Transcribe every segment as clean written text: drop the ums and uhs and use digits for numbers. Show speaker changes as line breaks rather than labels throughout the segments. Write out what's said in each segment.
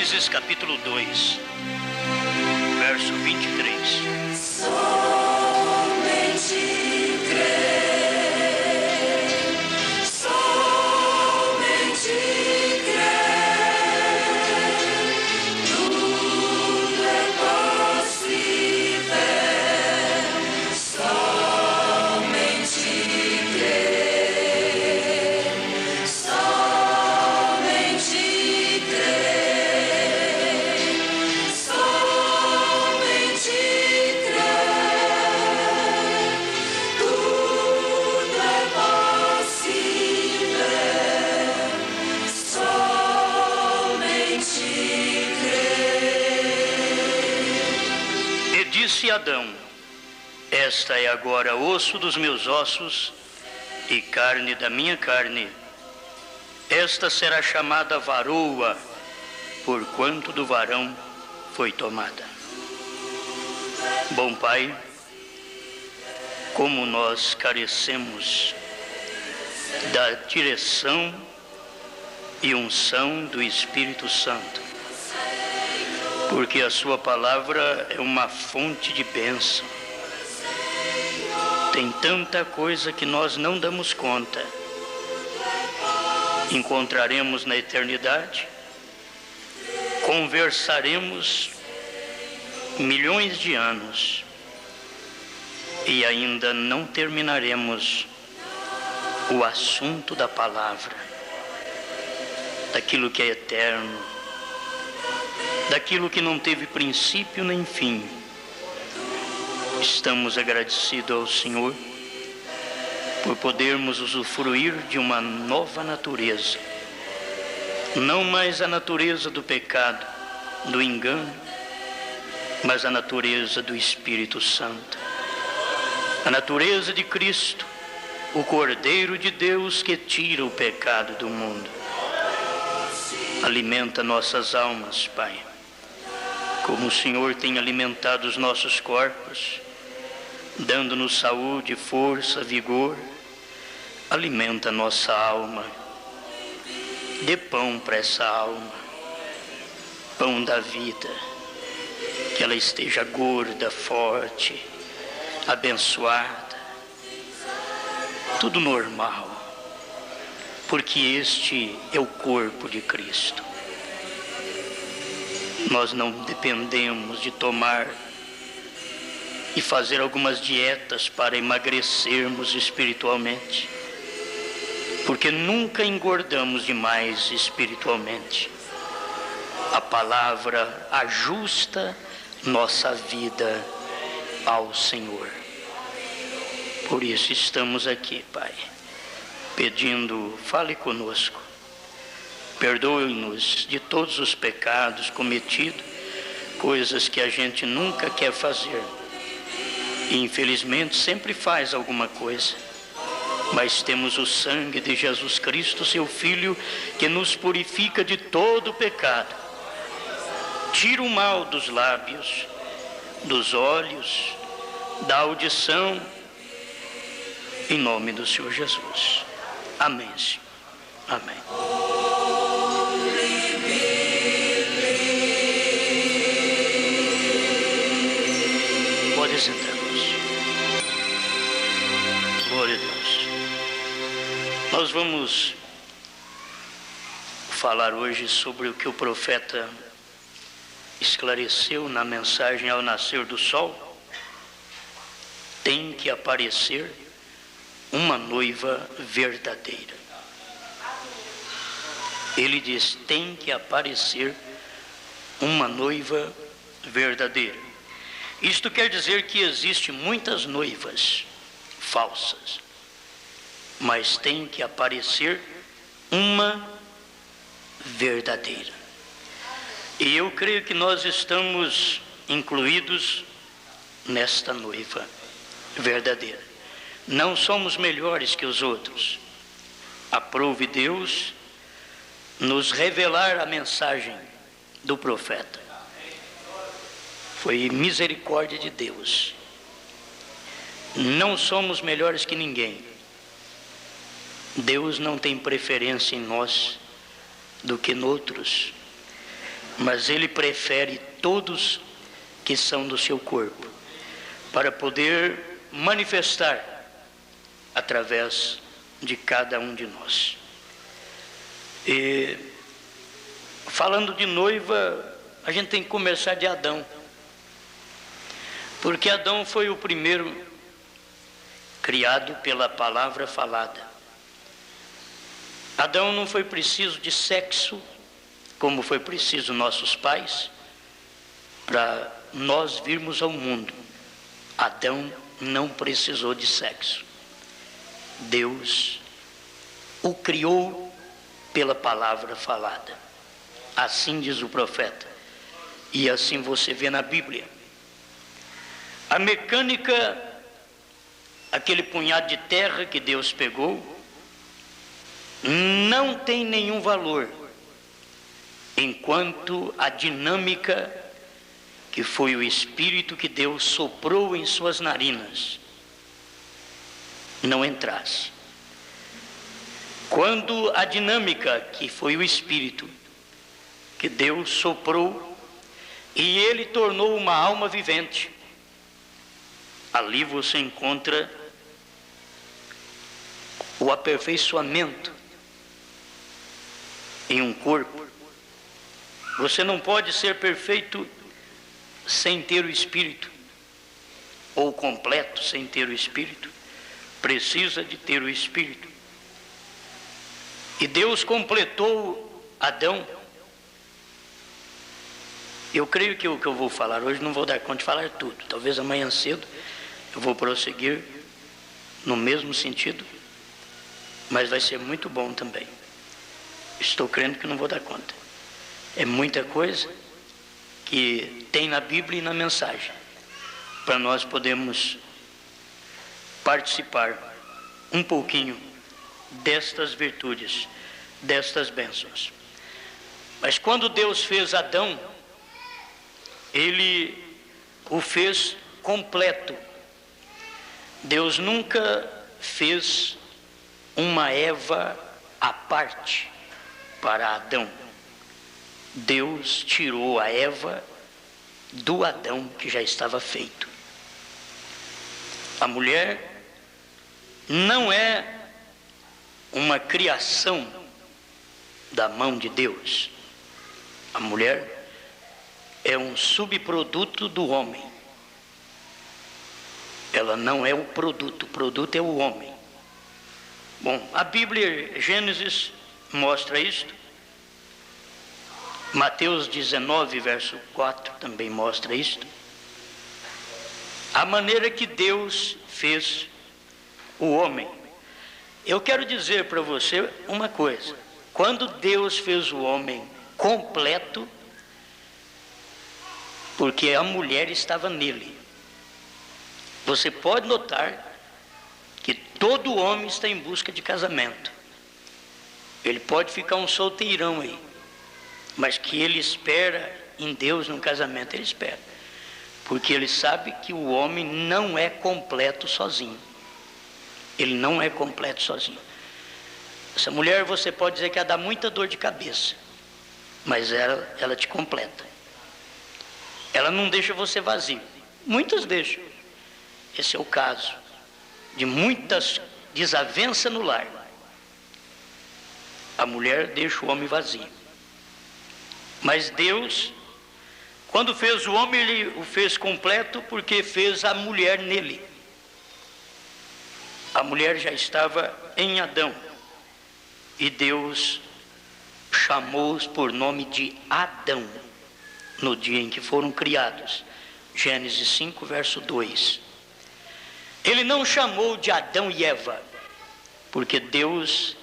Juízes capítulo 2, verso 23.
Somente crer, somente crer, tudo é possível, somente crer, somente crer, somente crer, tudo é possível, somente crer.
E disse Adão: esta é agora osso dos meus ossos e carne da minha carne. Esta será chamada varoa, porquanto do varão foi tomada. Bom Pai, como nós carecemos da direção e unção do Espírito Santo, porque a sua palavra é uma fonte de bênção. Tem tanta coisa que nós não damos conta. Encontraremos na eternidade, conversaremos milhões de anos e ainda não terminaremos o assunto da palavra, daquilo que é eterno, daquilo que não teve princípio nem fim. Estamos agradecidos ao Senhor por podermos usufruir de uma nova natureza, não mais a natureza do pecado, do engano, mas a natureza do Espírito Santo, a natureza de Cristo, o Cordeiro de Deus que tira o pecado do mundo. Alimenta nossas almas, Pai, como o Senhor tem alimentado os nossos corpos, dando-nos saúde, força, vigor. Alimenta nossa alma, dê pão para essa alma, pão da vida, que ela esteja gorda, forte, abençoada, tudo normal, porque este é o corpo de Cristo. Nós não dependemos de tomar e fazer algumas dietas para emagrecermos espiritualmente, porque nunca engordamos demais espiritualmente. A palavra ajusta nossa vida ao Senhor. Por isso estamos aqui, Pai, pedindo, fale conosco, perdoe-nos de todos os pecados cometidos, coisas que a gente nunca quer fazer. E infelizmente sempre faz alguma coisa, mas temos o sangue de Jesus Cristo, seu Filho, que nos purifica de todo o pecado, tira o mal dos lábios, dos olhos, da audição, em nome do Senhor Jesus. Amém, Senhor. Amém. Pode sentar. Glória a Deus. Nós vamos falar hoje sobre o que o profeta esclareceu na mensagem ao nascer do sol. Tem que aparecer uma noiva verdadeira. Ele diz, tem que aparecer uma noiva verdadeira. Isto quer dizer que existem muitas noivas falsas, mas tem que aparecer uma verdadeira. E eu creio que nós estamos incluídos nesta noiva verdadeira. Não somos melhores que os outros. Aprove Deus nos revelar a mensagem do profeta. Foi misericórdia de Deus. Não somos melhores que ninguém. Deus não tem preferência em nós do que noutros. mas Ele prefere todos que são do seu corpo, para poder manifestar através de cada um de nós. E falando de noiva, a gente tem que começar de Adão, porque Adão foi o primeiro criado pela palavra falada. Adão não foi preciso de sexo, como foi preciso nossos pais, para nós virmos ao mundo. Adão não precisou de sexo. Deus o criou pela palavra falada. Assim diz o profeta. E assim você vê na Bíblia. A mecânica, aquele punhado de terra que Deus pegou, não tem nenhum valor, enquanto a dinâmica, que foi o Espírito que Deus soprou em suas narinas, não entrasse. Quando a dinâmica, que foi o Espírito que Deus soprou, e Ele tornou uma alma vivente, ali você encontra o aperfeiçoamento em um corpo. Você não pode ser perfeito sem ter o Espírito, ou completo sem ter o Espírito. Precisa de ter o Espírito. E Deus completou Adão. Eu creio que o que eu vou falar hoje não vou dar conta de falar tudo. Talvez amanhã cedo eu vou prosseguir no mesmo sentido, mas vai ser muito bom também. Estou crendo que não vou dar conta. É muita coisa que tem na Bíblia e na mensagem, para nós podermos participar um pouquinho destas virtudes, destas bênçãos. Mas quando Deus fez Adão, Ele o fez completo. Deus nunca fez uma Eva à parte para Adão. Deus tirou a Eva do Adão que já estava feito. A mulher não é uma criação da mão de Deus. A mulher é um subproduto do homem. Ela não é o produto é o homem. Bom, a Bíblia, Gênesis, mostra isto. Mateus 19, verso 4, também mostra isto. A maneira que Deus fez o homem. Eu quero dizer para você uma coisa. Quando Deus fez o homem completo, porque a mulher estava nele. Você pode notar que todo homem está em busca de casamento. Ele pode ficar um solteirão aí, mas que ele espera em Deus no casamento, ele espera. Porque ele sabe que o homem não é completo sozinho. Ele não é completo sozinho. Essa mulher, você pode dizer que ela dá muita dor de cabeça, mas ela te completa. Ela não deixa você vazio. Muitas deixam. Esse é o caso de muitas desavenças no lar. A mulher deixa o homem vazio. Mas Deus, quando fez o homem, Ele o fez completo, porque fez a mulher nele. A mulher já estava em Adão, e Deus chamou-os por nome de Adão, no dia em que foram criados. Gênesis 5, verso 2. Ele não chamou de Adão e Eva, porque Deus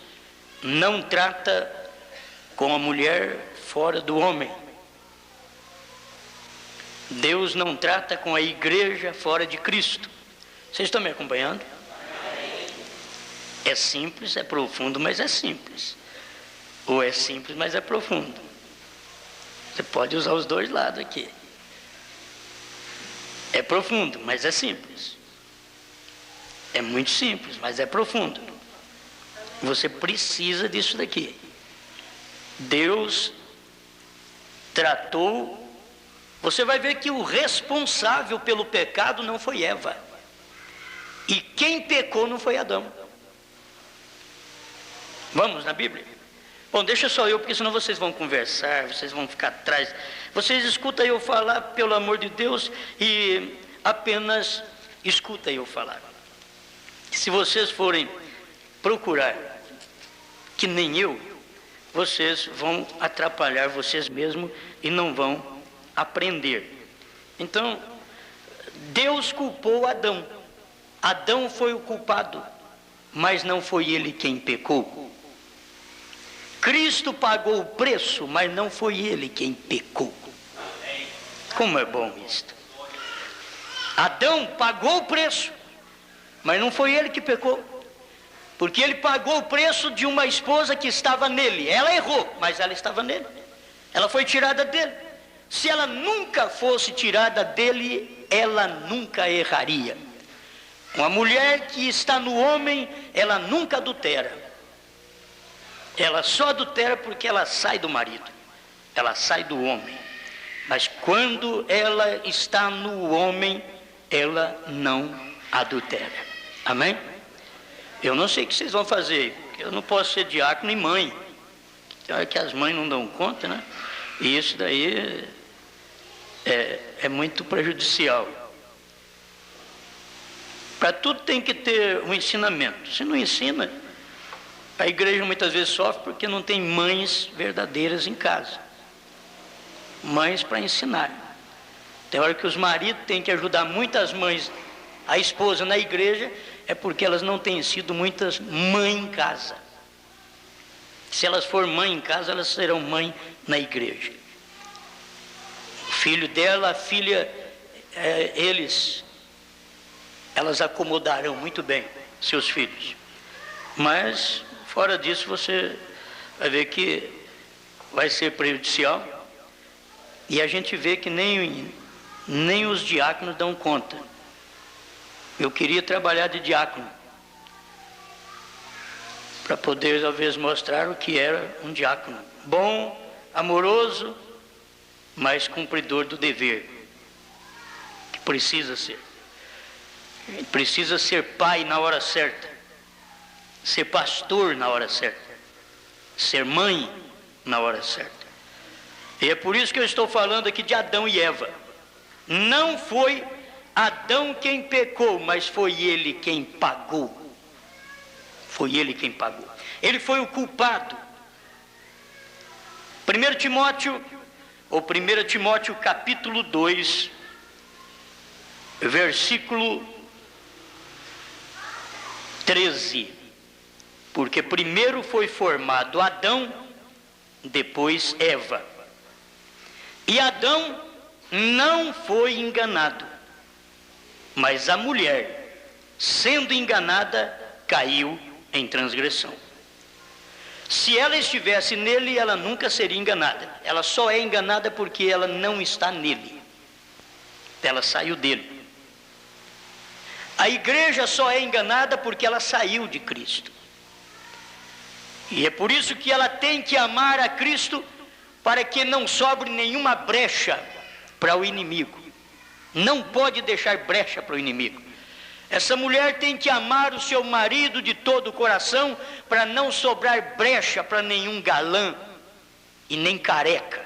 não trata com a mulher fora do homem. Deus não trata com a igreja fora de Cristo. Vocês estão me acompanhando? É simples, é profundo, mas é simples. Ou é simples, mas é profundo. Você pode usar os dois lados aqui. É profundo, mas é simples. É muito simples, mas é profundo. Você precisa disso daqui. Deus tratou, você vai ver que o responsável pelo pecado não foi Eva. E quem pecou não foi Adão. Vamos na Bíblia? Bom, deixa só eu, porque senão vocês vão conversar, vocês vão ficar atrás. Vocês escutam eu falar, pelo amor de Deus, e apenas escuta eu falar. Se vocês forem procurar, que nem eu, vocês vão atrapalhar vocês mesmos e não vão aprender. Então, Deus culpou Adão. Adão foi o culpado, mas não foi ele quem pecou. Cristo pagou o preço, mas não foi ele quem pecou. Como é bom isto. Adão pagou o preço, mas não foi ele que pecou. Porque ele pagou o preço de uma esposa que estava nele. Ela errou, mas ela estava nele. Ela foi tirada dele. Se ela nunca fosse tirada dele, ela nunca erraria. Uma mulher que está no homem, ela nunca adultera. Ela só adultera porque ela sai do marido. Ela sai do homem. Mas quando ela está no homem, ela não adultera. Amém? Eu não sei o que vocês vão fazer. Eu não posso ser diácono e mãe. Que as mães não dão conta, né? E isso daí é muito prejudicial. Para tudo tem que ter um ensinamento. Se não ensina, a igreja muitas vezes sofre porque não tem mães verdadeiras em casa. Mães para ensinar. Tem hora que os maridos têm que ajudar muitas mães, a esposa na igreja, é porque elas não têm sido muitas mães em casa. Se elas forem mãe em casa, elas serão mãe na igreja. O filho dela, a filha, elas acomodarão muito bem seus filhos. Mas, fora disso, você vai ver que vai ser prejudicial. E a gente vê que nem os diáconos dão conta. Eu queria trabalhar de diácono, para poder, talvez, mostrar o que era um diácono. Bom, amoroso, mas cumpridor do dever. Que precisa ser. Precisa ser pai na hora certa, ser pastor na hora certa, ser mãe na hora certa. E é por isso que eu estou falando aqui de Adão e Eva. Não foi Adão quem pecou, mas foi ele quem pagou. Foi ele quem pagou. Ele foi o culpado. 1 Timóteo capítulo 2, versículo 13, porque primeiro foi formado Adão, depois Eva. E Adão não foi enganado, mas a mulher, sendo enganada, caiu em transgressão. Se ela estivesse nele, ela nunca seria enganada. Ela só é enganada porque ela não está nele. Ela saiu dele. A igreja só é enganada porque ela saiu de Cristo. E é por isso que ela tem que amar a Cristo, para que não sobre nenhuma brecha para o inimigo. Não pode deixar brecha para o inimigo. Essa mulher tem que amar o seu marido de todo o coração, para não sobrar brecha para nenhum galã e nem careca.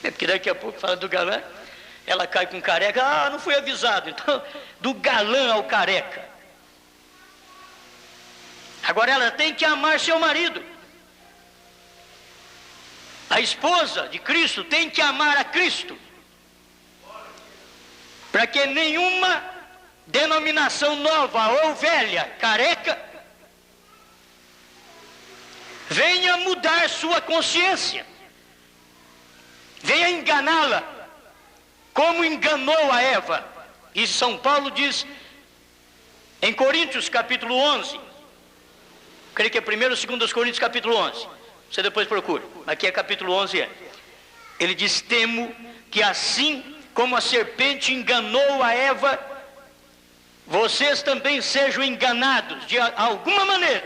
É porque daqui a pouco fala do galã, ela cai com careca, não fui avisado. Então, do galã ao careca. Agora ela tem que amar seu marido. A esposa de Cristo tem que amar a Cristo, para que nenhuma denominação nova ou velha, careca, venha mudar sua consciência, venha enganá-la, como enganou a Eva. E São Paulo diz em Coríntios capítulo 11, creio que é 1º ou 2 Coríntios capítulo 11, você depois procura, aqui é capítulo 11, ele diz: temo que assim como a serpente enganou a Eva, vocês também sejam enganados de alguma maneira,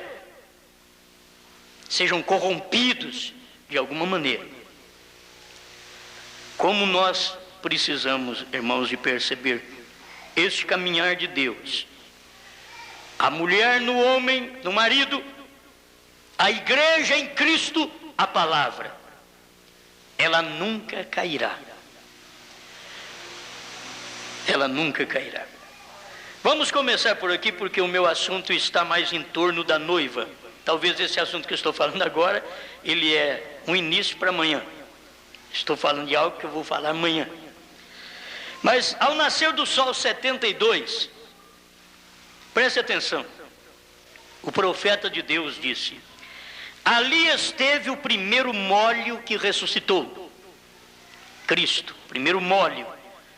sejam corrompidos de alguma maneira. Como nós precisamos, irmãos, de perceber este caminhar de Deus. A mulher no homem, no marido, a igreja em Cristo, a palavra. Ela nunca cairá. Ela nunca cairá. Vamos começar por aqui, porque o meu assunto está mais em torno da noiva. Talvez esse assunto que eu estou falando agora, ele é um início para amanhã. Estou falando de algo que eu vou falar amanhã. Mas ao nascer do sol 72, preste atenção, o profeta de Deus disse: ali esteve o primeiro mólio que ressuscitou. Cristo, primeiro mólio,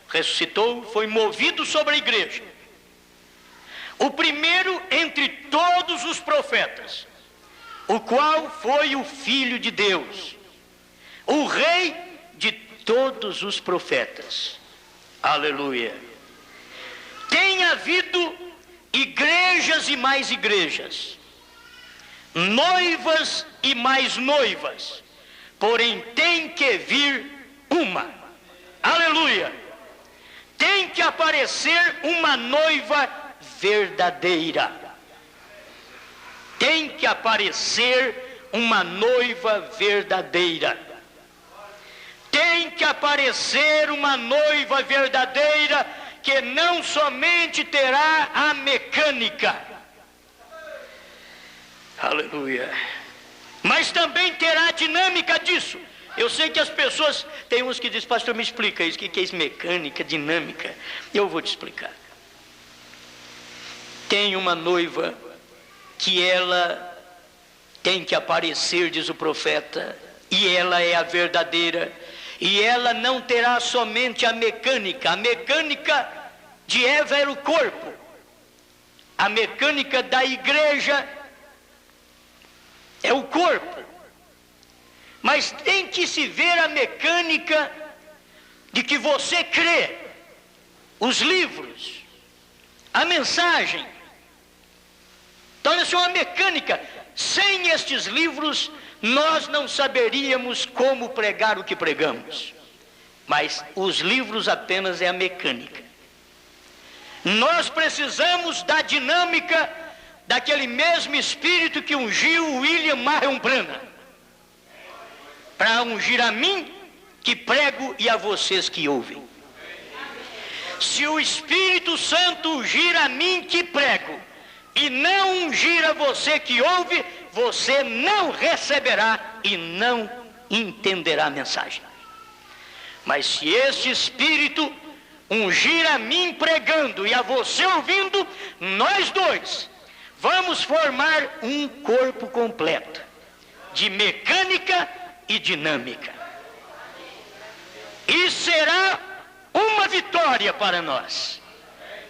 ressuscitou, foi movido sobre a igreja. O primeiro entre todos os profetas, o qual foi o Filho de Deus, o Rei de todos os profetas. Aleluia. Tem havido igrejas e mais igrejas, noivas e mais noivas, porém tem que vir uma. Aleluia. Tem que aparecer uma noiva verdadeira. Tem que aparecer uma noiva verdadeira. Tem que aparecer uma noiva verdadeira que não somente terá a mecânica, aleluia, mas também terá a dinâmica disso. Eu sei que as pessoas, tem uns que dizem: pastor, me explica isso, o que é isso, mecânica, dinâmica? Eu vou te explicar. Tem uma noiva que ela tem que aparecer, diz o profeta, e ela é a verdadeira. E ela não terá somente a mecânica de Eva era o corpo, a mecânica da igreja é o corpo, mas tem que se ver a mecânica de que você crê, os livros, a mensagem. Então essa é uma mecânica. Sem estes livros nós não saberíamos como pregar o que pregamos, mas os livros apenas é a mecânica. Nós precisamos da dinâmica daquele mesmo Espírito que ungiu William Marion Branham, para ungir a mim que prego e a vocês que ouvem. Se o Espírito Santo ungir a mim que prego e não ungir a você que ouve, você não receberá e não entenderá a mensagem. Mas se este Espírito ungir a mim pregando e a você ouvindo, nós dois vamos formar um corpo completo de mecânica e dinâmica. E será uma vitória para nós.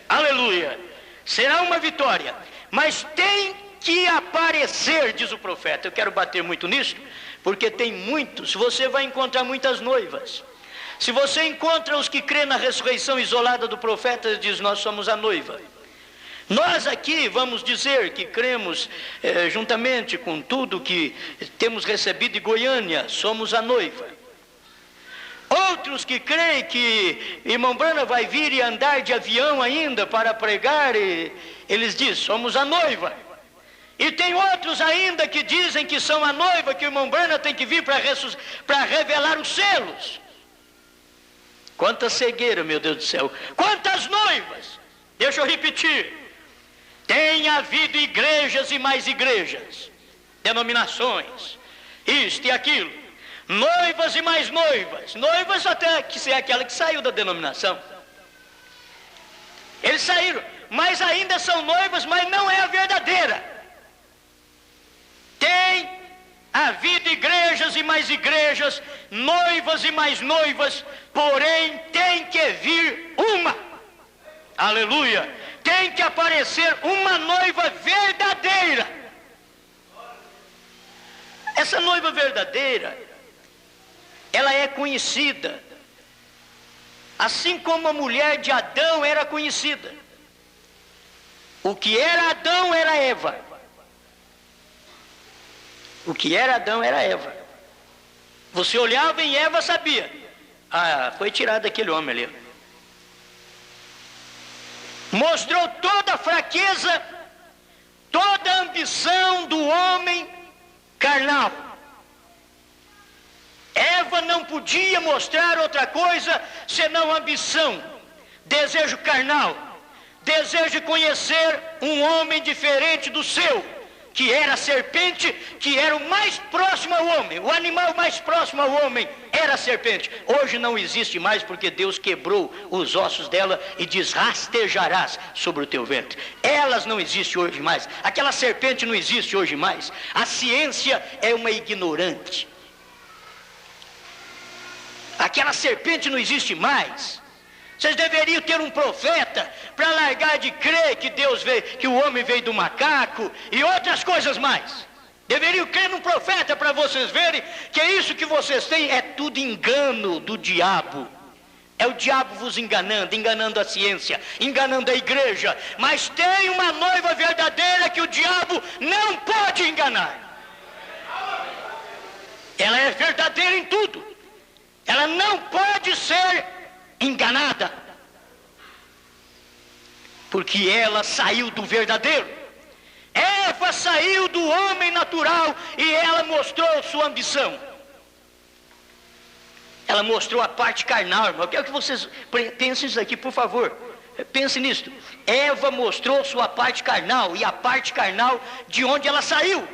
Aleluia. Será uma vitória. Mas tem que aparecer, diz o profeta. Eu quero bater muito nisso, porque tem muitos, você vai encontrar muitas noivas. Se você encontra os que crêem na ressurreição isolada do profeta, diz: nós somos a noiva. Nós aqui vamos dizer que cremos juntamente com tudo que temos recebido de Goiânia, somos a noiva. Outros que creem que irmão Branham vai vir e andar de avião ainda para pregar, e eles dizem: somos a noiva. E tem outros ainda que dizem que são a noiva, que o irmão Branham tem que vir para revelar os selos. Quanta cegueira, meu Deus do céu. Quantas noivas. Deixa eu repetir. Tem havido igrejas e mais igrejas, denominações, isto e aquilo, noivas e mais noivas, noivas até que é aquela que saiu da denominação. Eles saíram, mas ainda são noivas, mas não é a verdadeira. Tem havido igrejas e mais igrejas, noivas e mais noivas, porém tem que vir uma. Aleluia. Tem que aparecer uma noiva verdadeira. Essa noiva verdadeira, ela é conhecida, assim como a mulher de Adão era conhecida. O que era Adão era Eva. O que era Adão era Eva. Você olhava em Eva, sabia. foi tirado daquele homem ali. Mostrou toda a fraqueza, toda a ambição do homem carnal. Eva não podia mostrar outra coisa senão ambição, desejo carnal, desejo de conhecer um homem diferente do seu, que era a serpente, que era o mais próximo ao homem, o animal mais próximo ao homem era a serpente. Hoje não existe mais, porque Deus quebrou os ossos dela e diz: rastejarás sobre o teu ventre. Elas não existem hoje mais, aquela serpente não existe hoje mais. A ciência é uma ignorante. Aquela serpente não existe mais. Vocês deveriam ter um profeta para largar de crer que Deus veio, que o homem veio do macaco e outras coisas mais. Deveriam crer num profeta para vocês verem que isso que vocês têm é tudo engano do diabo. É o diabo vos enganando, enganando a ciência, enganando a igreja. Mas tem uma noiva verdadeira que o diabo não pode enganar. Ela é verdadeira em tudo. Ela não pode ser enganada, porque ela saiu do verdadeiro. Eva saiu do homem natural e ela mostrou sua ambição. Ela mostrou a parte carnal, irmão. Eu quero que vocês pensem nisso aqui, por favor. Pense nisso. Eva mostrou sua parte carnal, e a parte carnal de onde ela saiu.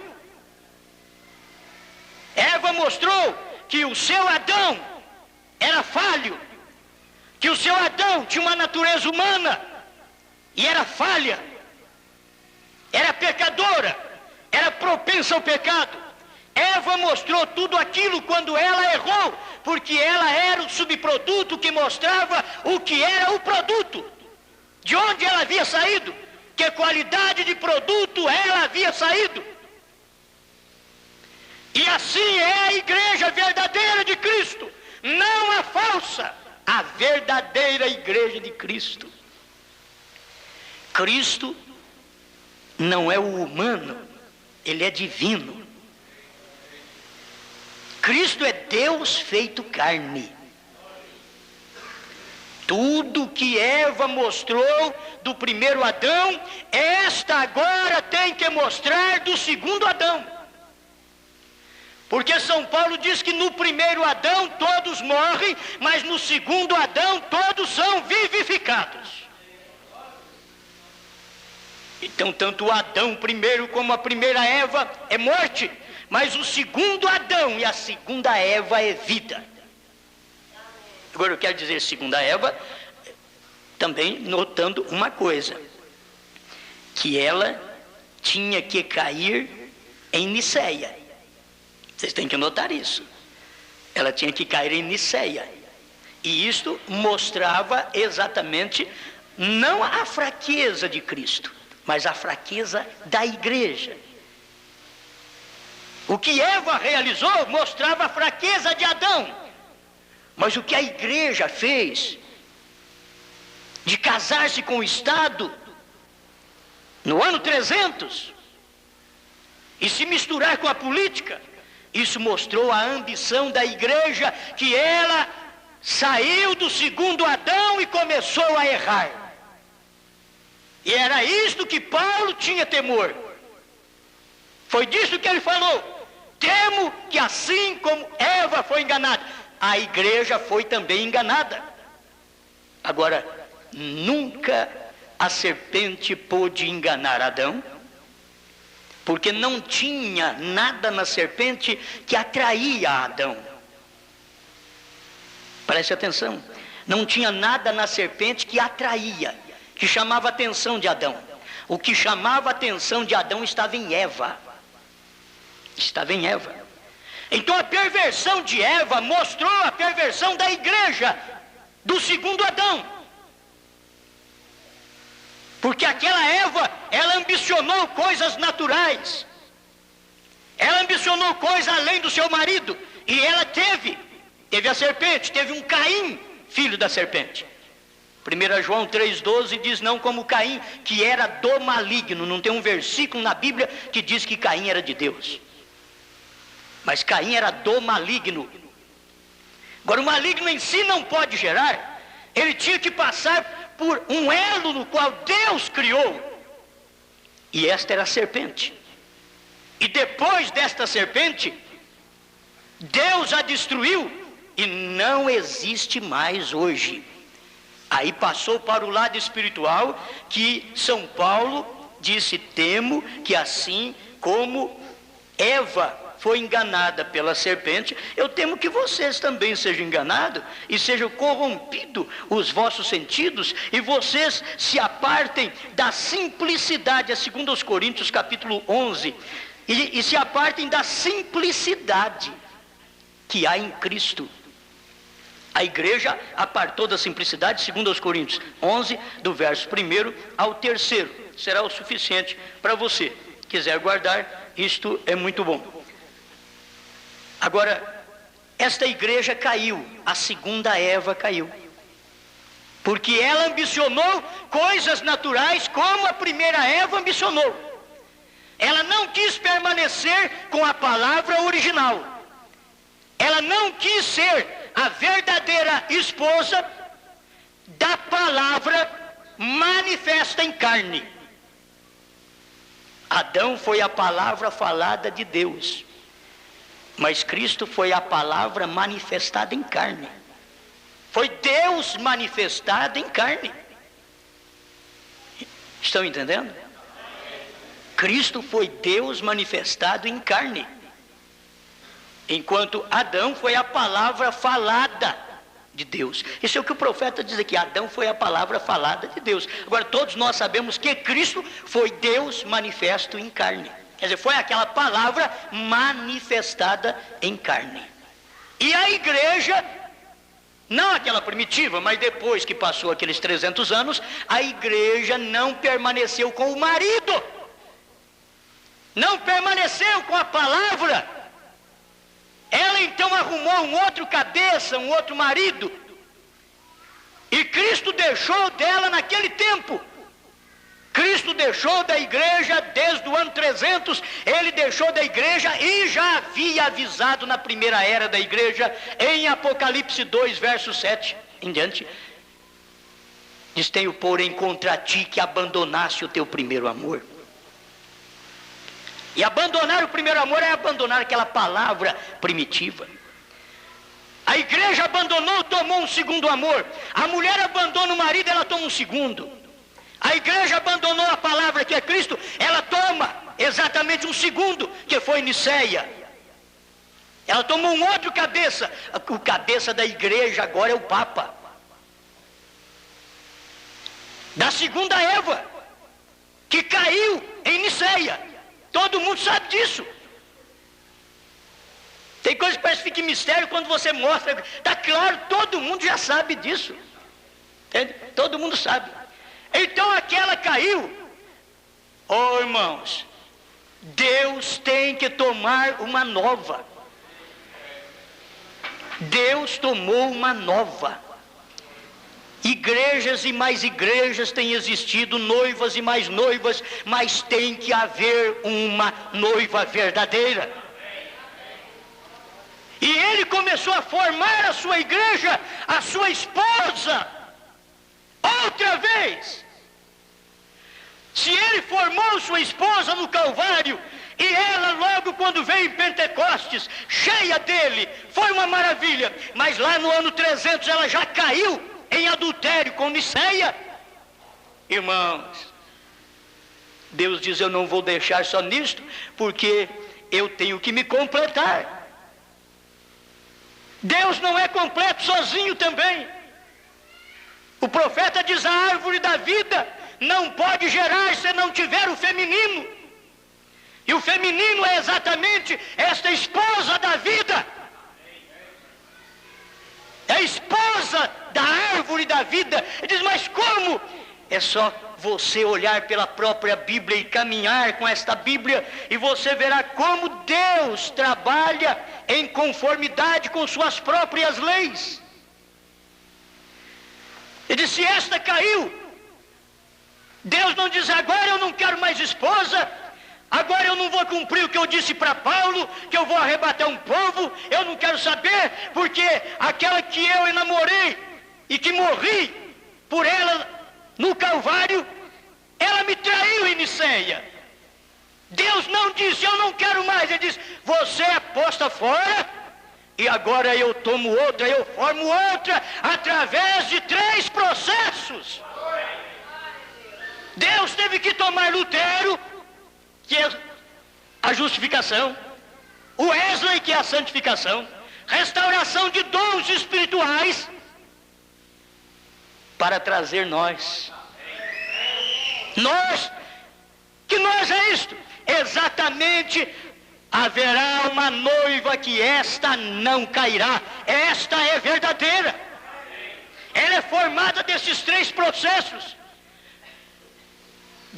Eva mostrou que o seu Adão era falho, que o seu Adão tinha uma natureza humana e era falha, era pecadora, era propensa ao pecado. Eva mostrou tudo aquilo quando ela errou, porque ela era o subproduto que mostrava o que era o produto, de onde ela havia saído, que qualidade de produto ela havia saído. E assim é a igreja verdadeira de Cristo, não a falsa, a verdadeira igreja de Cristo. Cristo não é o humano, ele é divino. Cristo é Deus feito carne. Tudo que Eva mostrou do primeiro Adão, esta agora tem que mostrar do segundo Adão. Porque São Paulo diz que no primeiro Adão todos morrem, mas no segundo Adão todos são vivificados. Então tanto o Adão primeiro como a primeira Eva é morte, mas o segundo Adão e a segunda Eva é vida. Agora eu quero dizer segunda Eva, também notando uma coisa, que ela tinha que cair em Niceia. Vocês têm que notar isso. Ela tinha que cair em Niceia. E isto mostrava exatamente não a fraqueza de Cristo, mas a fraqueza da igreja. O que Eva realizou mostrava a fraqueza de Adão. Mas o que a igreja fez, de casar-se com o Estado, no ano 300, e se misturar com a política, isso mostrou a ambição da igreja, que ela saiu do segundo Adão e começou a errar. E era isto que Paulo tinha temor. Foi disso que ele falou: temo que assim como Eva foi enganada, a igreja foi também enganada. Agora, nunca a serpente pôde enganar Adão, porque não tinha nada na serpente que atraía Adão. Preste atenção, não tinha nada na serpente que atraía, que chamava a atenção de Adão. O que chamava a atenção de Adão estava em Eva. Estava em Eva. Então a perversão de Eva mostrou a perversão da igreja, do segundo Adão. Porque aquela Eva, ela ambicionou coisas naturais. Ela ambicionou coisas além do seu marido. E ela teve a serpente, teve um Caim, filho da serpente. 1 João 3,12 diz: não como Caim, que era do maligno. Não tem um versículo na Bíblia que diz que Caim era de Deus. Mas Caim era do maligno. Agora, o maligno em si não pode gerar. Ele tinha que passar por um elo no qual Deus criou. E esta era a serpente. E depois desta serpente, Deus a destruiu e não existe mais hoje. Aí passou para o lado espiritual, que São Paulo disse: temo que assim como Eva foi enganada pela serpente, eu temo que vocês também sejam enganados e sejam corrompidos os vossos sentidos, e vocês se apartem da simplicidade, é 2 Coríntios capítulo 11, e se apartem da simplicidade que há em Cristo. A igreja apartou da simplicidade, 2 Coríntios 11, do verso 1 ao 3. Será o suficiente para você. Quiser guardar, isto é muito bom. Agora, esta igreja caiu, a segunda Eva caiu. Porque ela ambicionou coisas naturais como a primeira Eva ambicionou. Ela não quis permanecer com a palavra original. Ela não quis ser a verdadeira esposa da palavra manifesta em carne. Adão foi a palavra falada de Deus, mas Cristo foi a palavra manifestada em carne. Foi Deus manifestado em carne. Estão entendendo? Cristo foi Deus manifestado em carne, enquanto Adão foi a palavra falada de Deus. Isso é o que o profeta diz aqui: Adão foi a palavra falada de Deus. Agora, todos nós sabemos que Cristo foi Deus manifesto em carne. Quer dizer, foi aquela palavra manifestada em carne. E a igreja, não aquela primitiva, mas depois que passou aqueles 300 anos, a igreja não permaneceu com o marido, não permaneceu com a palavra. Ela então arrumou um outro cabeça, um outro marido, e Cristo deixou dela naquele tempo. Cristo deixou da igreja desde o ano 300, ele deixou da igreja e já havia avisado na primeira era da igreja, em Apocalipse 2, verso 7 em diante. Diz: tenho porém contra ti que abandonaste o teu primeiro amor. E abandonar o primeiro amor é abandonar aquela palavra primitiva. A igreja abandonou, tomou um segundo amor. A mulher abandona o marido, ela toma um segundo. A igreja abandonou a palavra que é Cristo, ela toma exatamente um segundo, que foi Niceia. Ela tomou um outro cabeça. O cabeça da igreja agora é o Papa. Da segunda Eva, que caiu em Niceia. Todo mundo sabe disso. Tem coisa que parece que fica em mistério quando você mostra. Está claro, todo mundo já sabe disso. Entende? Todo mundo sabe. Então aquela caiu. Oh, irmãos, Deus tem que tomar uma nova. Deus tomou uma nova. Igrejas e mais igrejas têm existido, noivas e mais noivas, mas tem que haver uma noiva verdadeira. E ele começou a formar a sua igreja, a sua esposa, outra vez. Se ele formou sua esposa no Calvário, e ela logo quando veio em Pentecostes, cheia dele, foi uma maravilha, mas lá no ano 300 ela já caiu em adultério com Niceia. Irmãos, Deus diz: eu não vou deixar só nisto, porque eu tenho que me completar. Deus não é completo sozinho também. O profeta diz: a árvore da vida não pode gerar se não tiver o feminino. E o feminino é exatamente esta esposa da vida. É a esposa da árvore da vida. Ele diz: mas como? É só você olhar pela própria Bíblia e caminhar com esta Bíblia, e você verá como Deus trabalha em conformidade com suas próprias leis. Ele diz: se esta caiu, Deus não diz: agora eu não quero mais esposa, Agora eu não vou cumprir o que eu disse para Paulo, que eu vou arrebatar um povo, eu não quero saber, porque aquela que eu enamorei e que morri por ela no Calvário, ela me traiu em Niceia. Deus não disse, eu não quero mais, ele disse, você é posta fora, e agora eu tomo outra, eu formo outra, através de 3 processos. Deus teve que tomar Lutero, que é a justificação, o Wesley, que é a santificação, restauração de dons espirituais, para trazer nós. Que nós é isto? Exatamente, haverá uma noiva que esta não cairá. Esta é verdadeira. Ela é formada desses 3 processos.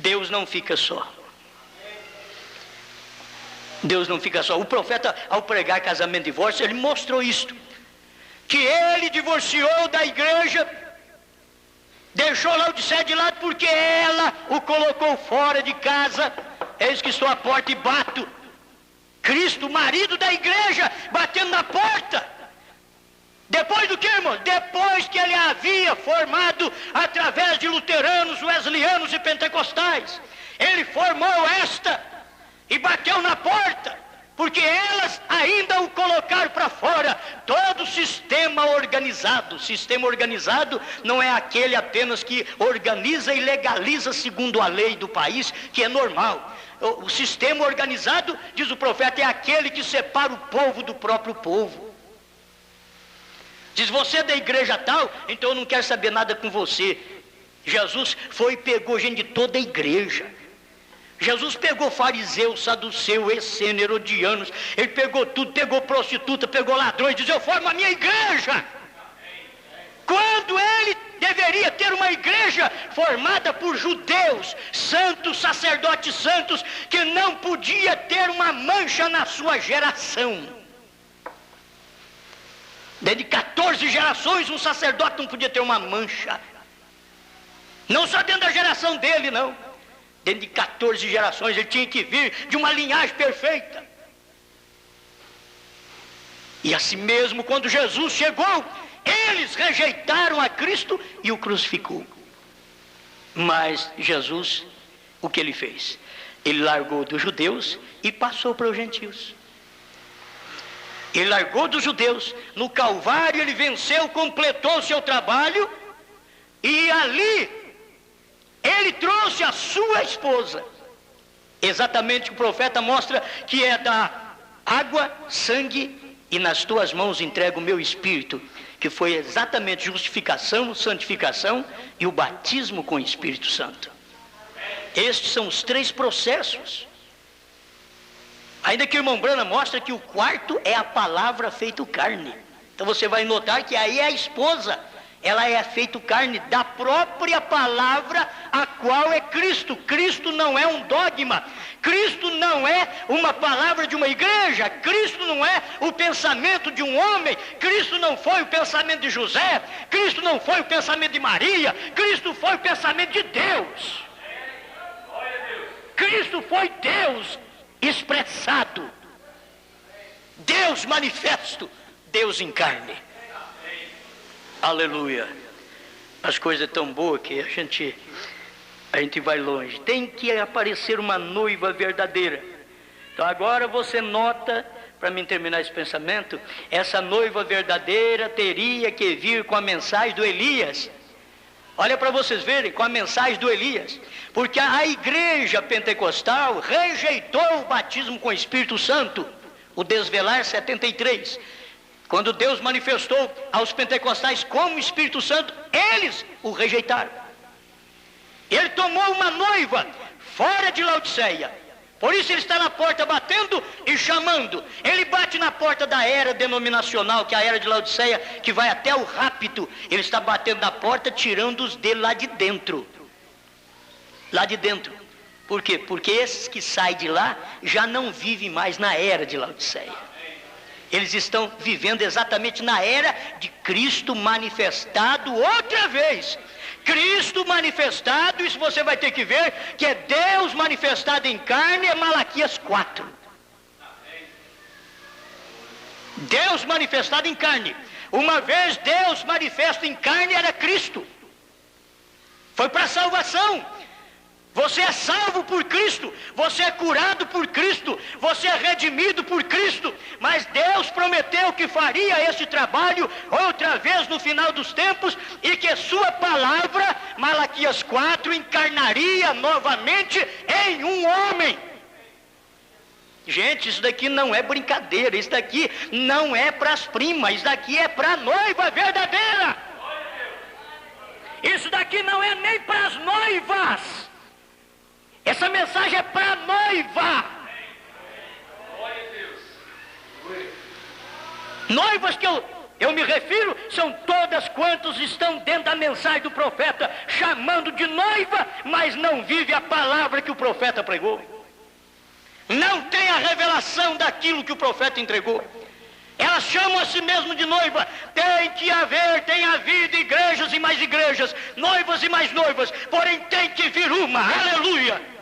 Deus não fica só. Deus não fica só. O profeta, ao pregar casamento e divórcio, ele mostrou isto. Que ele divorciou da igreja, deixou Laodiceia de lado porque ela o colocou fora de casa. Eis que estou à porta e bato. Cristo, marido da igreja, batendo na porta. Depois do que, irmão? Depois que ele havia formado através de luteranos, wesleyanos e pentecostais. Ele formou esta e bateu na porta, porque elas ainda o colocaram para fora. Todo sistema organizado. Sistema organizado não é aquele apenas que organiza e legaliza segundo a lei do país, que é normal. O sistema organizado, diz o profeta, é aquele que separa o povo do próprio povo. Diz, você é da igreja tal, então eu não quero saber nada com você. Jesus foi e pegou gente de toda a igreja. Jesus pegou fariseus, saduceus, essênios, herodianos. Ele pegou tudo, pegou prostituta, pegou ladrões. Diz, eu formo a minha igreja. Quando ele deveria ter uma igreja formada por judeus, santos, sacerdotes santos, que não podia ter uma mancha na sua geração. Dentro de 14 gerações, um sacerdote não podia ter uma mancha. Não só dentro da geração dele, não. Dentro de 14 gerações, ele tinha que vir de uma linhagem perfeita. E assim mesmo, quando Jesus chegou, eles rejeitaram a Cristo e o crucificou. Mas Jesus, o que ele fez? Ele largou dos judeus e passou para os gentios. Ele largou dos judeus. No Calvário ele venceu, completou o seu trabalho. E ali ele trouxe a sua esposa. Exatamente o profeta mostra que é da água, sangue, e nas tuas mãos entrego o meu espírito. Que foi exatamente justificação, santificação e o batismo com o Espírito Santo. Estes são os 3 processos. Ainda que o irmão Branham mostra que o 4º é a palavra feito carne. Então você vai notar que aí é a esposa. Ela é feito carne da própria palavra, a qual é Cristo. Cristo não é um dogma. Cristo não é uma palavra de uma igreja. Cristo não é o pensamento de um homem. Cristo não foi o pensamento de José. Cristo não foi o pensamento de Maria. Cristo foi o pensamento de Deus. Cristo foi Deus expressado. Deus manifesto. Deus em carne. Aleluia. As coisas tão boas que a gente vai longe. Tem que aparecer uma noiva verdadeira. Então agora você nota, para mim terminar esse pensamento, essa noiva verdadeira teria que vir com a mensagem do Elias. Olha para vocês verem, com a mensagem do Elias. Porque a igreja pentecostal rejeitou o batismo com o Espírito Santo. O desvelar 73. Quando Deus manifestou aos pentecostais como Espírito Santo, eles o rejeitaram. Ele tomou uma noiva fora de Laodiceia. Por isso ele está na porta batendo e chamando. Ele bate na porta da era denominacional, que é a era de Laodiceia, que vai até o rapto. Ele está batendo na porta, tirando-os dele lá de dentro. Lá de dentro. Por quê? Porque esses que saem de lá já não vivem mais na era de Laodiceia. Eles estão vivendo exatamente na era de Cristo manifestado outra vez. Cristo manifestado, isso você vai ter que ver, que é Deus manifestado em carne, é Malaquias 4. Deus manifestado em carne. Uma vez Deus manifesto em carne era Cristo. Foi para salvação. Você é salvo por Cristo, você é curado por Cristo, você é redimido por Cristo, mas Deus prometeu que faria esse trabalho outra vez no final dos tempos e que sua palavra, Malaquias 4, encarnaria novamente em um homem. Gente, isso daqui não é brincadeira, isso daqui não é para as primas, isso daqui é para a noiva verdadeira. Isso daqui não é nem para as noivas. Essa mensagem é para a noiva. Noivas que eu me refiro são todas quantas estão dentro da mensagem do profeta, chamando de noiva, mas não vive a palavra que o profeta pregou. Não tem a revelação daquilo que o profeta entregou. Elas chamam a si mesmo de noiva. Tem havido igrejas e mais igrejas, noivas e mais noivas, porém tem que vir uma, aleluia.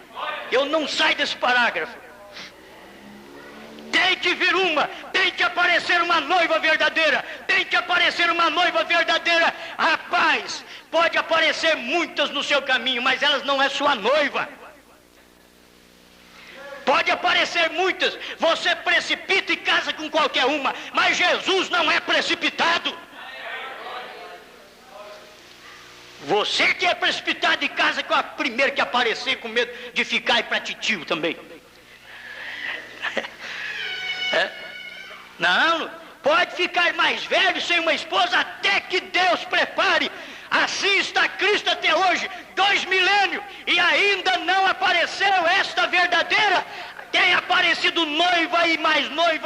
Eu não saio desse parágrafo. Tem que vir uma, tem que aparecer uma noiva verdadeira, tem que aparecer uma noiva verdadeira. Rapaz, pode aparecer muitas no seu caminho, mas elas não é sua noiva. Pode aparecer muitas, você precipita e casa com qualquer uma, mas Jesus não é precipitado. Você que é precipitado e casa com a primeira que aparecer, com medo de ficar e para titio também. Não, pode ficar mais velho sem uma esposa até que Deus prepare. Assim está Cristo até hoje, 2 milênios, e ainda não apareceu esta verdadeira. Tem aparecido noiva,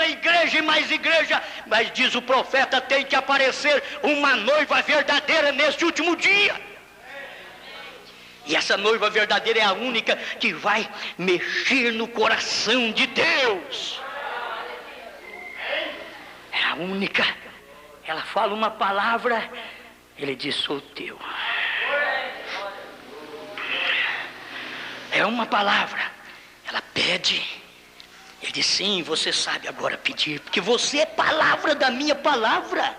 igreja e mais igreja, mas diz o profeta, tem que aparecer uma noiva verdadeira neste último dia. E essa noiva verdadeira é a única que vai mexer no coração de Deus. É a única. Ela fala uma palavra, ele diz, sou teu. É uma palavra. Ela pede. Ele diz, sim, você sabe agora pedir, porque você é palavra da minha palavra.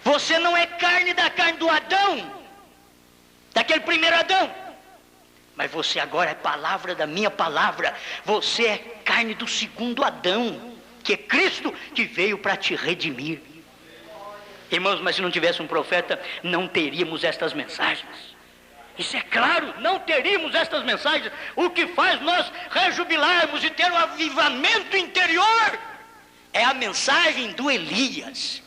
Você não é carne da carne do Adão, daquele primeiro Adão. Mas você agora é palavra da minha palavra. Você é carne do segundo Adão, que é Cristo, que veio para te redimir. Irmãos, mas se não tivesse um profeta, não teríamos estas mensagens. Isso é claro, não teríamos estas mensagens. O que faz nós rejubilarmos e ter um avivamento interior é a mensagem do Elias.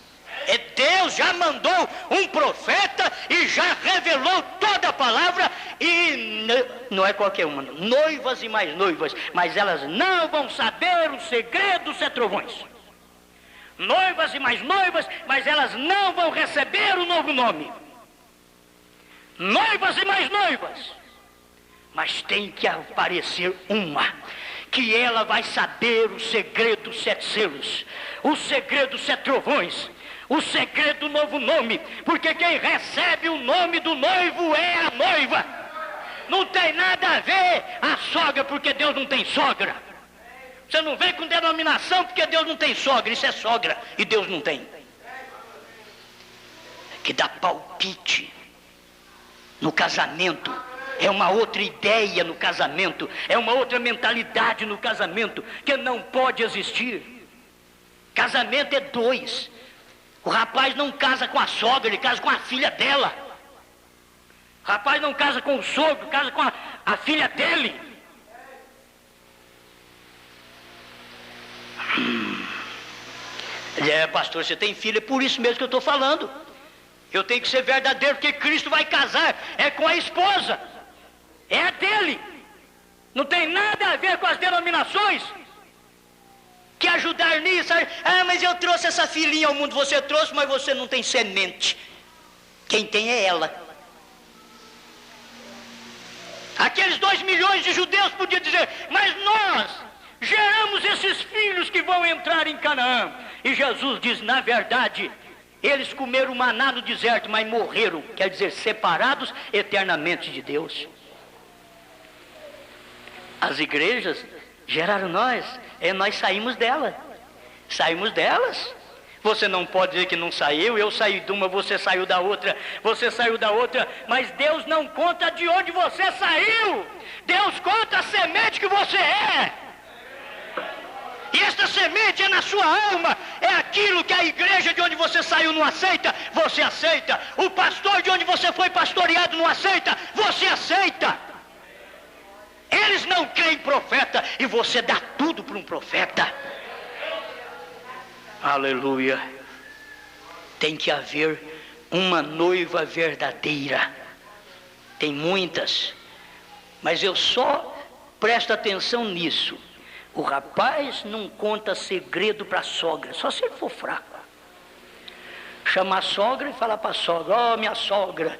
É Deus já mandou um profeta e já revelou toda a palavra, e não é qualquer uma, noivas e mais noivas, mas elas não vão saber o segredo dos trovões. Noivas e mais noivas, mas elas não vão receber o novo nome. Noivas e mais noivas, mas tem que aparecer uma, que ela vai saber o segredo dos 7 selos, o segredo dos 7 trovões, o segredo do novo nome, porque quem recebe o nome do noivo é a noiva. Não tem nada a ver a sogra, porque Deus não tem sogra. Você não vem com denominação porque Deus não tem sogra, isso é sogra e Deus não tem. Que dá palpite no casamento, é uma outra ideia no casamento, é uma outra mentalidade no casamento, que não pode existir. Casamento é 2. O rapaz não casa com a sogra, ele casa com a filha dela. O rapaz não casa com o sogro, casa com a filha dele. Pastor, você tem filha, é por isso mesmo que eu estou falando. Eu tenho que ser verdadeiro, porque Cristo vai casar, é com a esposa, é a dele. Não tem nada a ver com as denominações que ajudar nisso. Mas eu trouxe essa filhinha ao mundo. Você trouxe, mas você não tem semente. Quem tem é ela. Aqueles 2 milhões de judeus podiam dizer, mas nós geramos esses filhos que vão entrar em Canaã. E Jesus diz, na verdade, Eles comeram maná no deserto, mas morreram, quer dizer, separados eternamente de Deus. As igrejas geraram nós, nós saímos delas. Você não pode dizer que não saiu, eu saí de uma, você saiu da outra, mas Deus não conta de onde você saiu. Deus conta a semente que você é. E esta semente é na sua alma, é aquilo que a igreja de onde você saiu não aceita, você aceita. O pastor de onde você foi pastoreado não aceita, você aceita. Eles não creem em profeta e você dá tudo para um profeta. Aleluia. Tem que haver uma noiva verdadeira. Tem muitas, mas eu só presto atenção nisso. O rapaz não conta segredo para a sogra, só se ele for fraco. Chama a sogra e fala para a sogra: ó, minha sogra,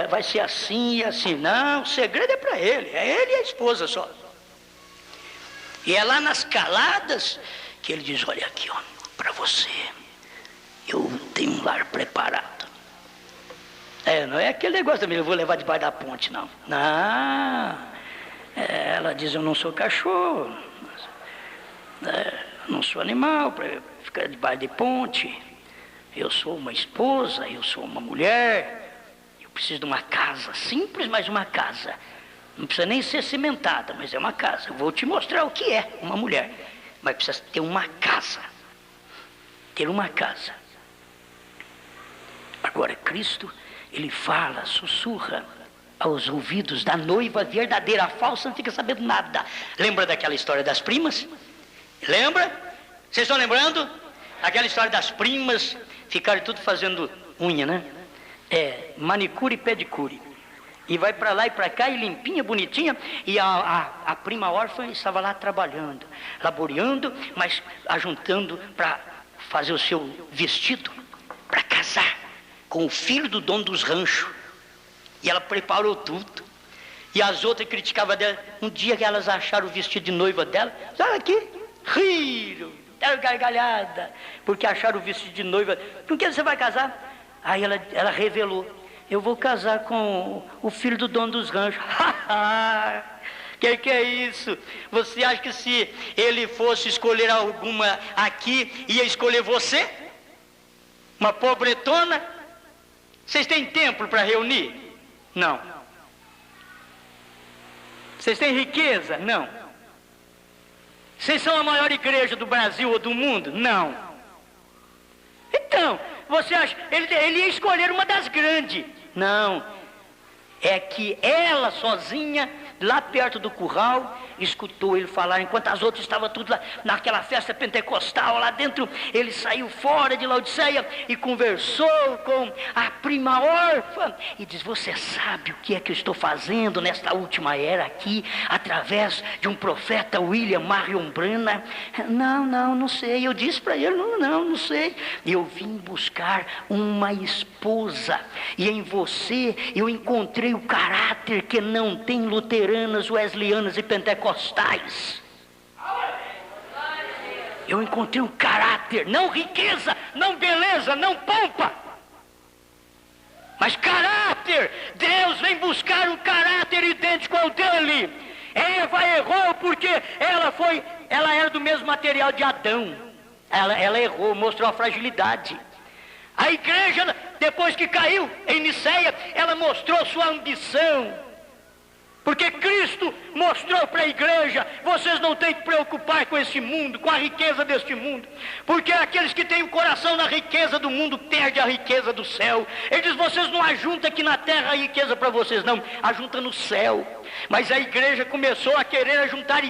vai ser assim e assim. Não, o segredo é para ele, é ele e a esposa só. E é lá nas caladas que ele diz: olha aqui, ó, para você, eu tenho um lar preparado. Não é aquele negócio também, eu vou levar debaixo da ponte, não. Não, ela diz: eu não sou cachorro, não sou animal para ficar debaixo de ponte. Eu sou uma esposa, eu sou uma mulher, eu preciso de uma casa simples, mas uma casa. Não precisa nem ser cimentada, mas é uma casa. Eu vou te mostrar o que é uma mulher, mas precisa ter uma casa. Ter uma casa. Agora Cristo, ele fala, sussurra aos ouvidos da noiva verdadeira. A falsa não fica sabendo nada. Lembra daquela história das primas? Lembra? Vocês estão lembrando? Aquela história das primas ficaram tudo fazendo unha, né? Manicure e pedicure. E vai para lá e para cá, e limpinha, bonitinha. E a prima órfã estava lá trabalhando, laboreando, mas ajuntando para fazer o seu vestido para casar com o filho do dono dos ranchos. E ela preparou tudo. E as outras criticavam dela. Um dia que elas acharam o vestido de noiva dela, olha aqui, riram, deram gargalhada, porque acharam o vestido de noiva. Com quem você vai casar? Aí ela revelou: eu vou casar com o filho do dono dos ranchos. Que é isso? Você acha que se ele fosse escolher alguma aqui, ia escolher você? Uma pobretona? Vocês têm templo para reunir? Não. Vocês têm riqueza? Não. Vocês são a maior igreja do Brasil ou do mundo? Não. Então, você acha, ele ia escolher uma das grandes? Não. É que ela sozinha, lá perto do curral, escutou ele falar, enquanto as outras estavam tudo lá naquela festa pentecostal, lá dentro. Ele saiu fora de Laodiceia e conversou com a prima órfã e diz: você sabe o que é que eu estou fazendo nesta última era aqui, através de um profeta, William Marion Branham? Não sei. Eu disse para ele: não sei. Eu vim buscar uma esposa, e em você eu encontrei o caráter que não tem luteranas, wesleyananas e pentecostais. Eu encontrei um caráter, não riqueza, não beleza, não pompa, mas caráter. Deus vem buscar um caráter idêntico ao dele. Eva errou porque ela era do mesmo material de Adão. Ela errou, mostrou a fragilidade. A igreja, depois que caiu em Niceia, ela mostrou sua ambição. Porque Cristo mostrou para a igreja: vocês não têm que preocupar com esse mundo, com a riqueza deste mundo. Porque aqueles que têm o coração na riqueza do mundo perdem a riqueza do céu. Ele diz: vocês não ajuntam aqui na terra a riqueza para vocês, não, ajunta no céu. Mas a igreja começou a querer ajuntar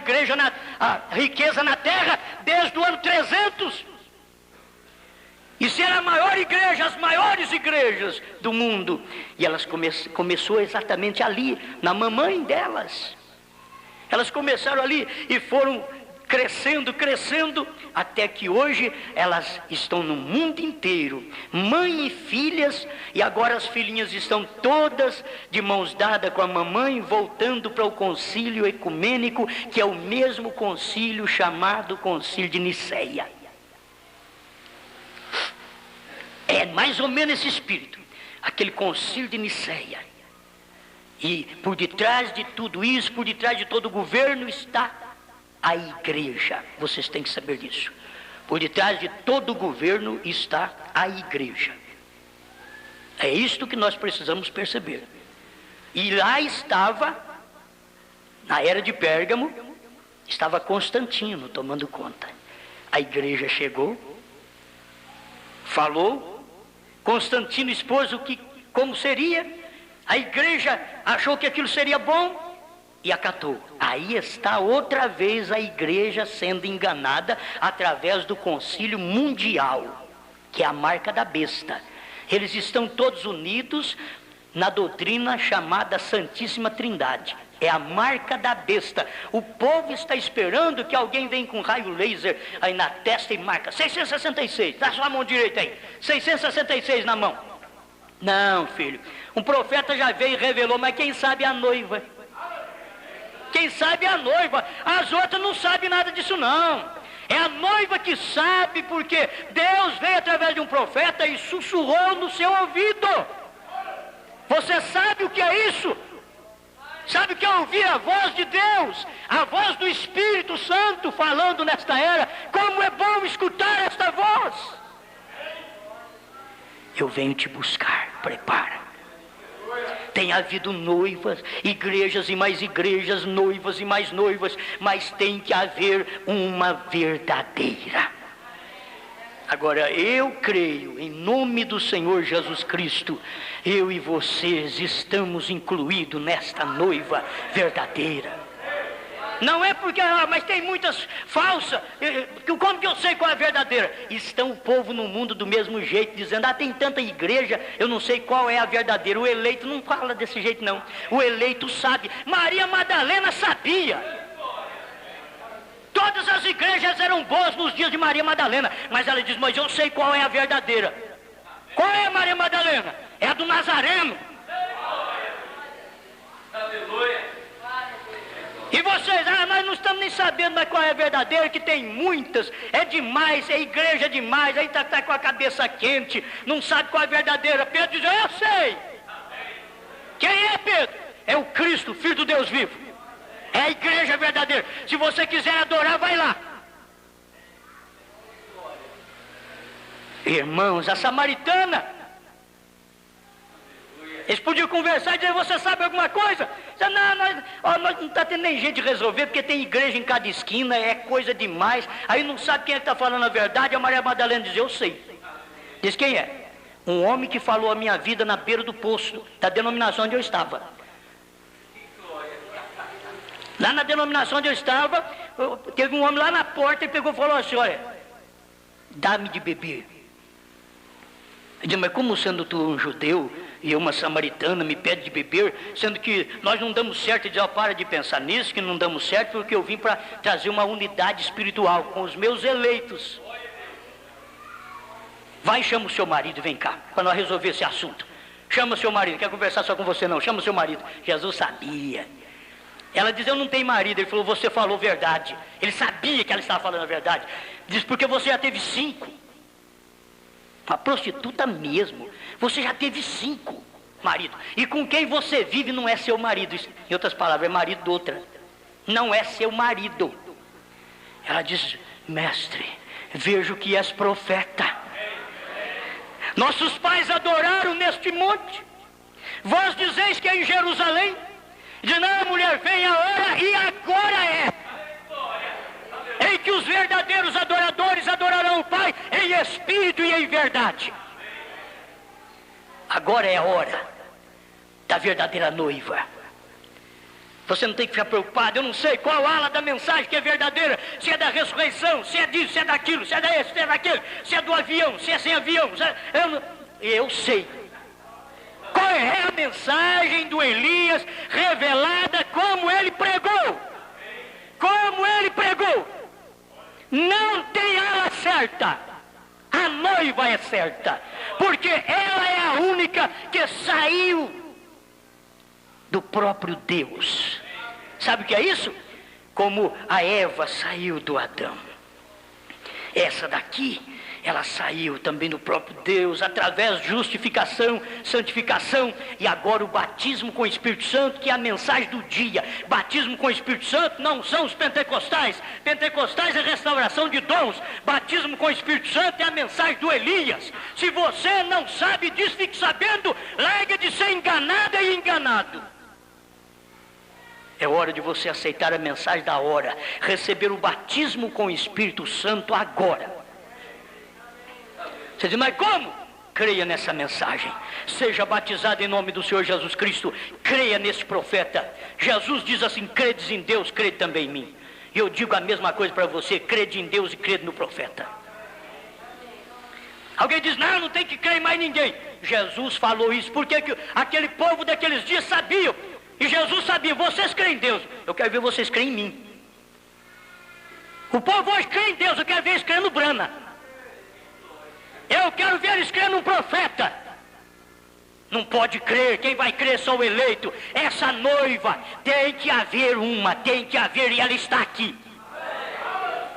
a riqueza na terra desde o ano 300. E ser a maior igreja, as maiores igrejas do mundo. E elas começou exatamente ali, na mamãe delas. Elas começaram ali e foram crescendo, até que hoje elas estão no mundo inteiro, mãe e filhas, e agora as filhinhas estão todas de mãos dadas com a mamãe, voltando para o concílio ecumênico, que é o mesmo concílio chamado Concílio de Niceia. É mais ou menos esse espírito, aquele concílio de Nicéia. E por detrás de tudo isso, por detrás de todo o governo está a igreja. Vocês têm que saber disso. Por detrás de todo o governo está a igreja. É isto que nós precisamos perceber. E lá estava, na era de Pérgamo, estava Constantino tomando conta. A igreja chegou, falou, Constantino expôs como seria, a igreja achou que aquilo seria bom e acatou. Aí está outra vez a igreja sendo enganada através do concílio mundial, que é a marca da besta. Eles estão todos unidos na doutrina chamada Santíssima Trindade. É a marca da besta. O povo está esperando que alguém venha com raio laser aí na testa e marca 666, dá sua mão direita aí, 666 na mão. Não, filho, um profeta já veio e revelou, mas quem sabe é a noiva. Quem sabe é a noiva, as outras não sabem nada disso não. É a noiva que sabe, porque Deus veio através de um profeta e sussurrou no seu ouvido. Você sabe o que é isso? Sabe o que é ouvir a voz de Deus, a voz do Espírito Santo falando nesta era? Como é bom escutar esta voz. Eu venho te buscar, prepara. Tem havido noivas, igrejas e mais igrejas, noivas e mais noivas, mas tem que haver uma verdadeira. Agora, eu creio, em nome do Senhor Jesus Cristo, eu e vocês estamos incluídos nesta noiva verdadeira. Não é porque, mas tem muitas falsas, como que eu sei qual é a verdadeira? Estão o povo no mundo do mesmo jeito, dizendo, tem tanta igreja, eu não sei qual é a verdadeira. O eleito não fala desse jeito não, o eleito sabe. Maria Madalena sabia. Todas as igrejas eram boas nos dias de Maria Madalena, mas ela diz, mas eu sei qual é a verdadeira. Qual é a Maria Madalena? É a do Nazareno. Aleluia. E vocês, nós não estamos nem sabendo mais qual é a verdadeira, que tem muitas, é demais, é igreja demais, aí está com a cabeça quente, não sabe qual é a verdadeira. Pedro diz, eu sei. Quem é Pedro? É o Cristo, Filho do Deus vivo. É a igreja verdadeira. Se você quiser adorar, vai lá. Irmãos, a samaritana, eles podiam conversar e dizer, você sabe alguma coisa? Nós não está tendo nem jeito de resolver, porque tem igreja em cada esquina, é coisa demais. Aí não sabe quem é que está falando a verdade. A Maria Madalena diz, eu sei. Diz quem é? Um homem que falou a minha vida na beira do poço, da denominação onde eu estava. Lá na denominação onde eu estava, teve um homem lá na porta e pegou e falou assim, olha, dá-me de beber. Eu disse, mas como sendo tu um judeu e eu uma samaritana me pede de beber, sendo que nós não damos certo? Ele diz, para de pensar nisso, que não damos certo, porque eu vim para trazer uma unidade espiritual com os meus eleitos. Vai, chama o seu marido e vem cá, para nós resolver esse assunto. Chama o seu marido, quer conversar só com você não, chama o seu marido. Jesus sabia. Ela diz, eu não tenho marido. Ele falou, você falou verdade. Ele sabia que ela estava falando a verdade. Diz, porque você já teve 5. Uma prostituta mesmo. Você já teve 5 maridos. E com quem você vive não é seu marido. Em outras palavras, é marido de outra. Não é seu marido. Ela diz, mestre, vejo que és profeta. Nossos pais adoraram neste monte. Vós dizeis que é em Jerusalém. Diz, não, mulher, vem a hora e agora é. Em que os verdadeiros adoradores adorarão o Pai em espírito e em verdade. Agora é a hora da verdadeira noiva. Você não tem que ficar preocupado, eu não sei qual ala da mensagem que é verdadeira, se é da ressurreição, se é disso, se é daquilo, se é desse, se é daquele, se é do avião, se é sem avião. Eu sei. Qual é a mensagem do Elias revelada como ele pregou? Como ele pregou? Não tem ala certa. A noiva é certa. Porque ela é a única que saiu do próprio Deus. Sabe o que é isso? Como a Eva saiu do Adão. Essa daqui ela saiu também do próprio Deus, através de justificação, santificação, e agora o batismo com o Espírito Santo, que é a mensagem do dia. Batismo com o Espírito Santo não são os pentecostais. Pentecostais é restauração de dons. Batismo com o Espírito Santo é a mensagem do Elias. Se você não sabe disso, fique sabendo, larga de ser enganada e enganado. É hora de você aceitar a mensagem da hora, receber o batismo com o Espírito Santo agora. Você diz, mas como? Creia nessa mensagem. Seja batizado em nome do Senhor Jesus Cristo. Creia nesse profeta. Jesus diz assim, credes em Deus, crede também em mim. E eu digo a mesma coisa para você, crede em Deus e crede no profeta. Alguém diz, não tem que crer em mais ninguém. Jesus falou isso, porque aquele povo daqueles dias sabia. E Jesus sabia, vocês creem em Deus, eu quero ver vocês creem em mim. O povo hoje crê em Deus, eu quero ver eles crendo no Brana. Eu quero ver eles crendo num profeta. Não pode crer, quem vai crer é só o eleito. Essa noiva, tem que haver uma, e ela está aqui.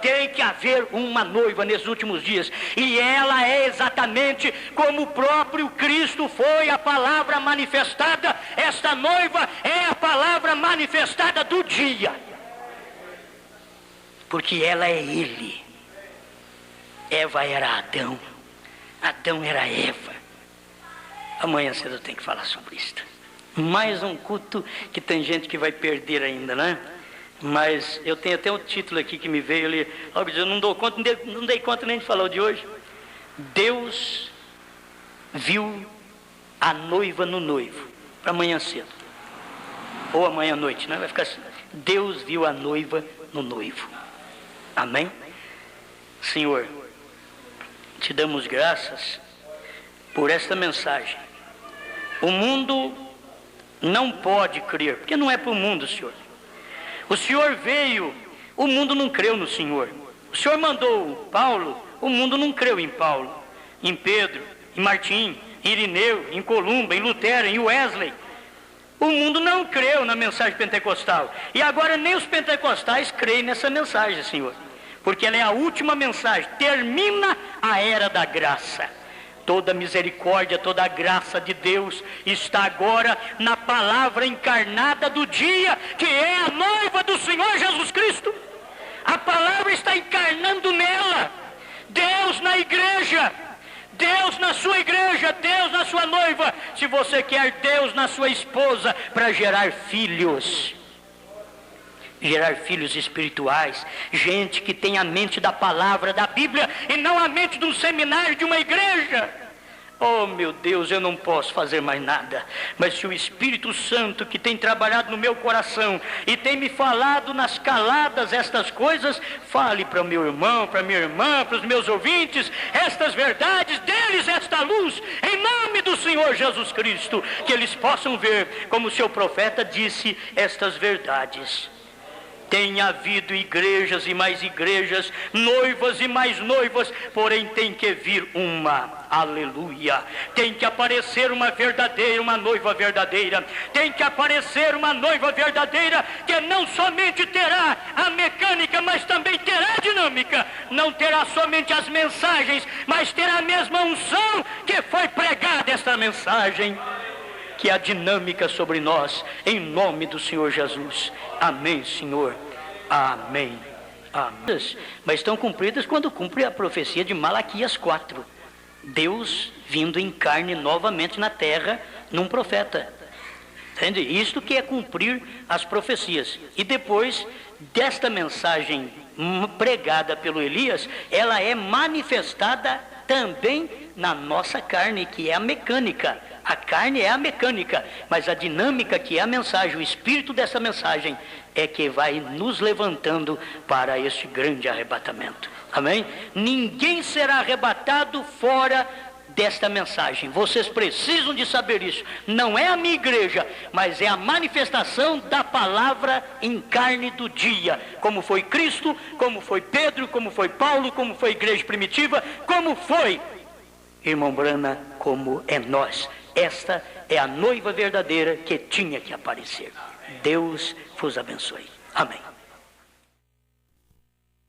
Tem que haver uma noiva nesses últimos dias. E ela é exatamente como o próprio Cristo foi a palavra manifestada. Esta noiva é a palavra manifestada do dia. Porque ela é Ele. Eva era Adão. Adão era Eva. Amanhã cedo eu tenho que falar sobre isso. Mais um culto que tem gente que vai perder ainda, né? Mas eu tenho até um título aqui que me veio ali. Eu não dei conta nem de falar o de hoje. Deus viu a noiva no noivo. Para amanhã cedo. Ou amanhã à noite, né? Vai ficar assim. Deus viu a noiva no noivo. Amém? Senhor, te damos graças por esta mensagem. O mundo não pode crer, porque não é para o mundo, Senhor. O Senhor veio, o mundo não creu no Senhor. O Senhor mandou Paulo, o mundo não creu em Paulo, em Pedro, em Martim, em Irineu, em Columba, em Lutero, em Wesley. O mundo não creu na mensagem pentecostal. E agora nem os pentecostais creem nessa mensagem, Senhor. Porque ela é a última mensagem. Termina a era da graça. Toda a misericórdia, toda a graça de Deus está agora na palavra encarnada do dia, que é a noiva do Senhor Jesus Cristo. A palavra está encarnando nela. Deus na igreja. Deus na sua igreja, Deus na sua noiva. Se você quer Deus na sua esposa, para gerar filhos espirituais, gente que tem a mente da palavra da Bíblia e não a mente de um seminário, de uma igreja. Oh meu Deus, eu não posso fazer mais nada, mas se o Espírito Santo que tem trabalhado no meu coração e tem me falado nas caladas estas coisas, fale para o meu irmão, para a minha irmã, para os meus ouvintes, estas verdades, deles esta luz, em nome do Senhor Jesus Cristo, que eles possam ver, como o seu profeta disse, estas verdades. Tem havido igrejas e mais igrejas, noivas e mais noivas, porém tem que vir uma, aleluia, tem que aparecer uma verdadeira, uma noiva verdadeira, tem que aparecer uma noiva verdadeira, que não somente terá a mecânica, mas também terá a dinâmica, não terá somente as mensagens, mas terá a mesma unção que foi pregada esta mensagem, que é a dinâmica sobre nós, em nome do Senhor Jesus. Amém, Senhor. Amém. Amém. Mas estão cumpridas quando cumpre a profecia de Malaquias 4. Deus vindo em carne novamente na terra num profeta. Entende? Isto que é cumprir as profecias. E depois desta mensagem pregada pelo Elias, ela é manifestada também na nossa carne, que é a mecânica. A carne é a mecânica, mas a dinâmica que é a mensagem, o espírito dessa mensagem é que vai nos levantando para este grande arrebatamento. Amém? Ninguém será arrebatado fora desta mensagem. Vocês precisam de saber isso. Não é a minha igreja, mas é a manifestação da palavra em carne do dia. Como foi Cristo, como foi Pedro, como foi Paulo, como foi a igreja primitiva, como foi irmão Brana, como é nós. Esta é a noiva verdadeira que tinha que aparecer. Deus vos abençoe. Amém.